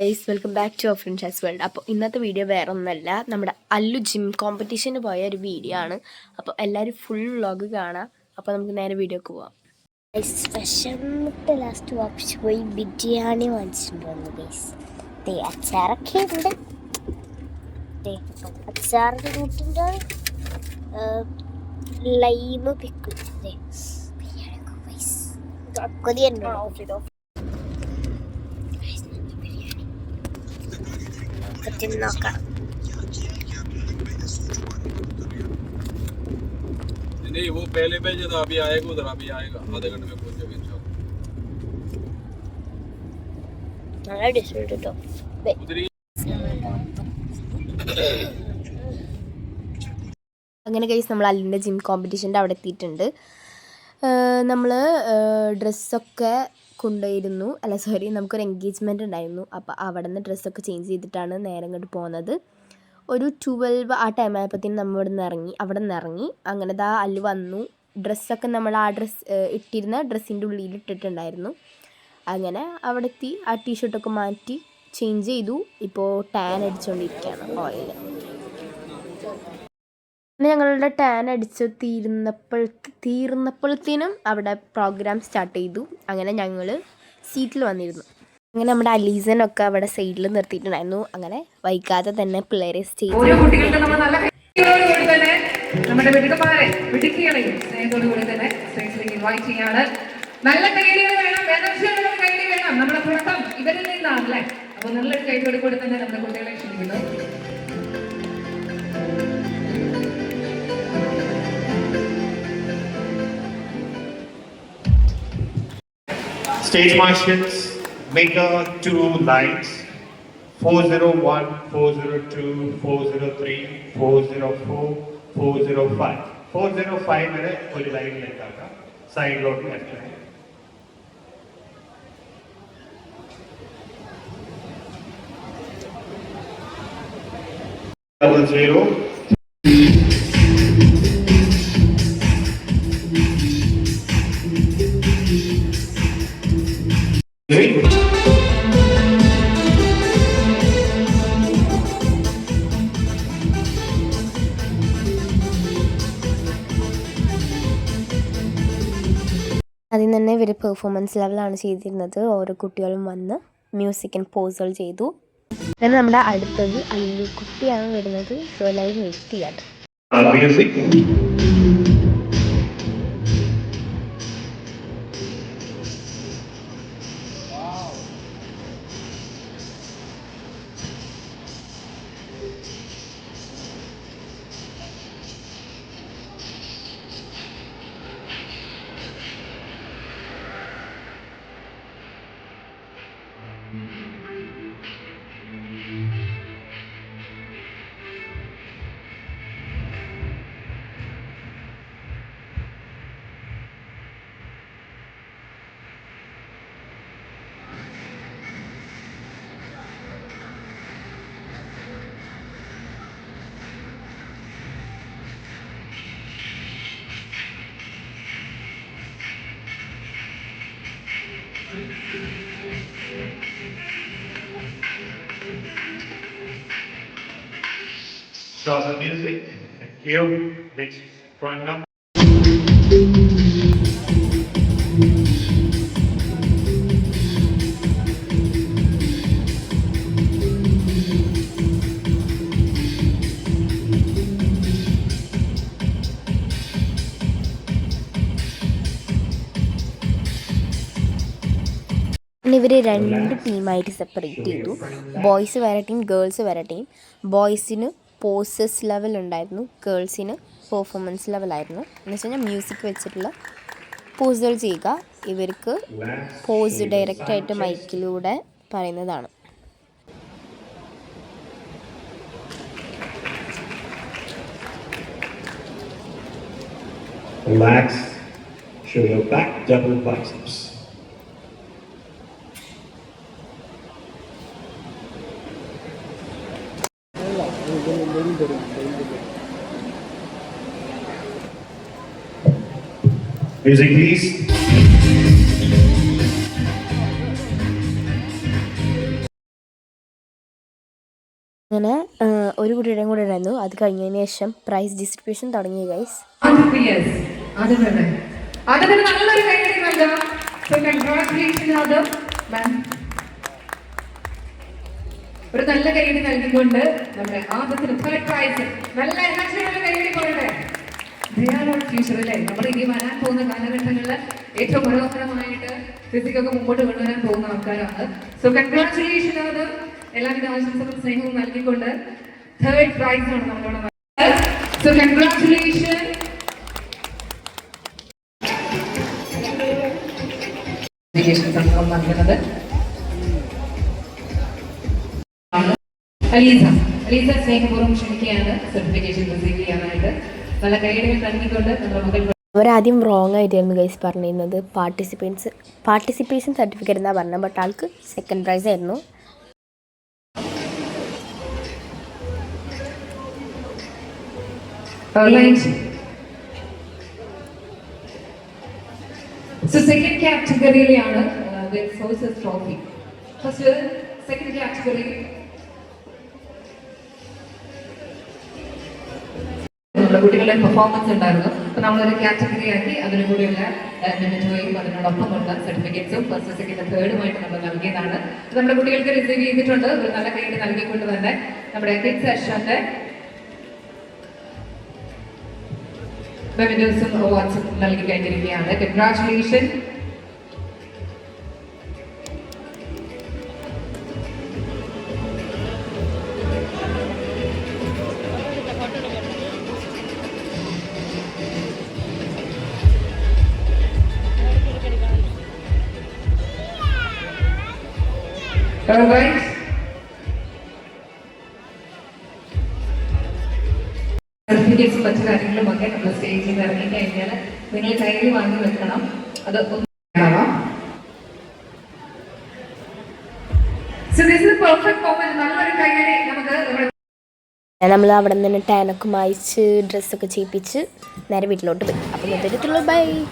Guys welcome back to our friends world. അപ്പോൾ ഇന്നത്തെ video വേറെ ഒന്നല്ല, നമ്മുടെ അല്ലു ജിം കോമ്പറ്റീഷന് പോയ ഒരു വീഡിയോ ആണ്. അപ്പോൾ എല്ലാവരും ഫുൾ വ്ളോഗ് കാണാം. അപ്പോൾ നമുക്ക് നേരെ വീഡിയോക്ക് പോവാം. വിശന്നിട്ട് ലാസ്റ്റ് വാപ്പിച്ച് പോയി ബിരിയാണി വാങ്ങിച്ചിട്ടുണ്ട് വന്നു ഗൈസ്. അച്ചാറൊക്കെ ഉണ്ട്. അച്ചാറിൻ്റെ കൂട്ടിൻ്റെ ലൈമ് പിക്കും കൊതിയുണ്ടോ? നോക്കാം. नहीं वो पहले भेजे था, अभी आएगा उधर, अभी आएगा आधे घंटे में पहुंच जाएगा इंशाल्लाह. നല്ല ഡിഷ് കേട്ടോ. അങ്ങനെ ഗൈസ് നമ്മൾ അല്ലിൻ്റെ ജിം കോമ്പറ്റീഷൻ്റെ അവിടെ എത്തിയിട്ടുണ്ട്. നമ്മൾ ഡ്രസ്സൊക്കെ കൊണ്ടുപോയിരുന്നു, നമുക്കൊരു എൻഗേജ്മെൻറ്റ് ഉണ്ടായിരുന്നു. അപ്പോൾ അവിടെ നിന്ന് ഡ്രസ്സൊക്കെ ചേഞ്ച് ചെയ്തിട്ടാണ് നേരെ ഇങ്ങോട്ട് പോകുന്നത്. ഒരു 12 ആ ടൈം ആയപ്പോഴത്തേനും നമ്മൾ അവിടെ നിന്ന് ഇറങ്ങി. അങ്ങനെ ദാ അല്ലു വന്നു. ഡ്രസ്സൊക്കെ നമ്മൾ ആ ഇട്ടിരുന്ന ഡ്രസ്സിൻ്റെ ഉള്ളിൽ ഇട്ടിട്ടുണ്ടായിരുന്നു. അങ്ങനെ അവിടെ എത്തി ആ ടീഷർട്ടൊക്കെ മാറ്റി ചേഞ്ച് ചെയ്തു. ഇപ്പോൾ ടാൻ അടിച്ചുകൊണ്ടിരിക്കുകയാണ് ഓയിൽ. ഞങ്ങളുടെ ടാൻ അടിച്ച് തീർന്നപ്പോഴത്തേനും അവിടെ പ്രോഗ്രാം സ്റ്റാർട്ട് ചെയ്തു. അങ്ങനെ ഞങ്ങൾ സീറ്റിൽ വന്നിരുന്നു. അങ്ങനെ നമ്മുടെ അലീസനൊക്കെ അവിടെ സൈഡിൽ നിർത്തിയിട്ടുണ്ടായിരുന്നു. അങ്ങനെ വൈകാതെ തന്നെ പിള്ളേരെ സ്റ്റേജിൽ നല്ല കൈഡികൾ വേണം, എനർജിയുള്ള കൈഡി വേണം. നമ്മുടെ തുടക്കം ഇവരിൽ നിന്നാണല്ലേ. അപ്പോൾ നല്ലൊരു കൈഡി കൂടി തന്നെ നമ്മുടെ കുട്ടികളെ ക്ഷണിക്കുന്നു. Stage marshals, make 2 lines, 401, 402, 403, 404, 405. 405 വരെ ഒരു ലൈനിലേക്ക് ആക്കാം. സൈഡിലോട്ട് ലെഫ്റ്റ് ലൈൻ. 00. അതിൽ തന്നെ ഇവർ പെർഫോമൻസ് ലെവലാണ് ചെയ്തിരുന്നത്. ഓരോ കുട്ടികളും വന്ന് മ്യൂസിക് ആൻഡ് പോസുകൾ ചെയ്തു. അങ്ങനെ നമ്മുടെ അടുത്തത് അല്ലു കുട്ടിയാണ് വരുന്നത്. സോ എല്ലാവരും വെയിറ്റ് ചെയ്യാം. Start the music. Here, next front number. ഇവർ 2 ടീമായിട്ട് സെപ്പറേറ്റ് ചെയ്തു. ബോയ്സ് വേറെ ടീം, ഗേൾസ് വേറെ ടീം. ബോയ്സിന് പോസസ് ലെവൽ ഉണ്ടായിരുന്നു, ഗേൾസിന് പെർഫോമൻസ് ലെവലായിരുന്നു. എന്ന് വെച്ച് കഴിഞ്ഞാൽ മ്യൂസിക് വെച്ചിട്ടുള്ള പോസുകൾ ചെയ്യുക. ഇവർക്ക് പോസ് ഡയറക്റ്റായിട്ട് മൈക്കിലൂടെ പറയുന്നതാണ്. Relax, show your back, double biceps. Music please. അങ്ങനെ ഒരു കുട്ടിയുടെയും കൂടെ ഉണ്ടായിരുന്നു. അത് കഴിഞ്ഞതിന് ശേഷം പ്രൈസ് ഡിസ്ട്രിബ്യൂഷൻ തുടങ്ങി ഗൈസ്. അതിന് നല്ലൊരു കൈയടി നൽകാം. So congratulations ആദം മാം. ഒരു നല്ല കൈയടി നൽകിക്കൊണ്ട് നമ്മുടെ ആദത്തിന് തേർഡ് പ്രൈസ് നല്ല എനർജിയുള്ള കൈയടി പറയട്ടെ. ഫ്യൂച്ചർ അല്ലേ, നമ്മൾ ഇനി വരാൻ പോകുന്ന കാലഘട്ടങ്ങളിൽ ഏറ്റവും മനോഹരമായിട്ട് ഫിസിക്കൊക്കെ മുമ്പോട്ട് കൊണ്ടുവരാൻ പോകുന്ന ആൾക്കാരാണ്. So congratulation Adam. എല്ലാവിധ ആശംസകളും സ്നേഹവും നൽകിക്കൊണ്ട് തേർഡ് പ്രൈസ് ആണ് നമ്മളോട്. So congratulation. സംഘം നൽകുന്നത് അലീസ സ്നേഹപൂർവ്വം ക്ഷണിക്കുകയാണ് സർട്ടിഫിക്കേഷൻ റിസീവ് ചെയ്യാനായിട്ട്. നല്ല കൈയടികൾ നൽകിക്കൊണ്ട് നമ്മുടെ മകൾ. അവരാദ്യം റോങ് ആയിട്ടായിരുന്നു ഗൈസ് പറഞ്ഞിരുന്നത്. പാർട്ടിസിപ്പേഷൻ സർട്ടിഫിക്കറ്റ് എന്നാണ് പറഞ്ഞത്. ബട്ട് ആൾക്ക് സെക്കൻഡ് പ്രൈസ് ആയിരുന്നു. So second category-യിലാണ് sources trophy. First second category നമ്മുടെ കുട്ടികളുടെ പെർഫോമൻസ് ഉണ്ടായിരുന്നു. അപ്പൊ നമ്മളൊരു കാറ്റഗറി ആക്കി അതിനു കൂടിയുള്ള മെമന്റോയും അതിനോടൊപ്പമുള്ള സർട്ടിഫിക്കറ്റ്സും ഫസ്റ്റ് സെക്കൻഡ് തേർഡുമായിട്ട് നമ്മൾ നൽകിയതാണ്. നമ്മുടെ കുട്ടികൾക്ക് റിസീവ് ചെയ്തിട്ടുണ്ട്. ഒരു നല്ല കൈയ്യടി നൽകിക്കൊണ്ട് തന്നെ നമ്മുടെ കിഡ്സ് സെഷന്റെ മെമന്റോസും അവാർഡ്സും നൽകി കഴിഞ്ഞിരിക്കുകയാണ്. കൺഗ്രാറ്റുലേഷൻ. സർട്ടിഫിക്കറ്റ്സും മറ്റു കാര്യങ്ങളും ഒക്കെ നമ്മൾ സ്റ്റേജിൽ നിന്ന് ഇറങ്ങി കഴിഞ്ഞാൽ നിങ്ങൾ കയ്യിൽ വാങ്ങി വെക്കണം. അത് നല്ലൊരു കൈയടി നമുക്ക്. നമ്മൾ അവിടെ നിന്ന് തന്നെ ടാനൊക്കെ മായിച്ച് ഡ്രസ്സൊക്കെ ചെയ്യിപ്പിച്ച് നേരെ വീട്ടിലോട്ട് പോയി. അപ്പം ബൈ.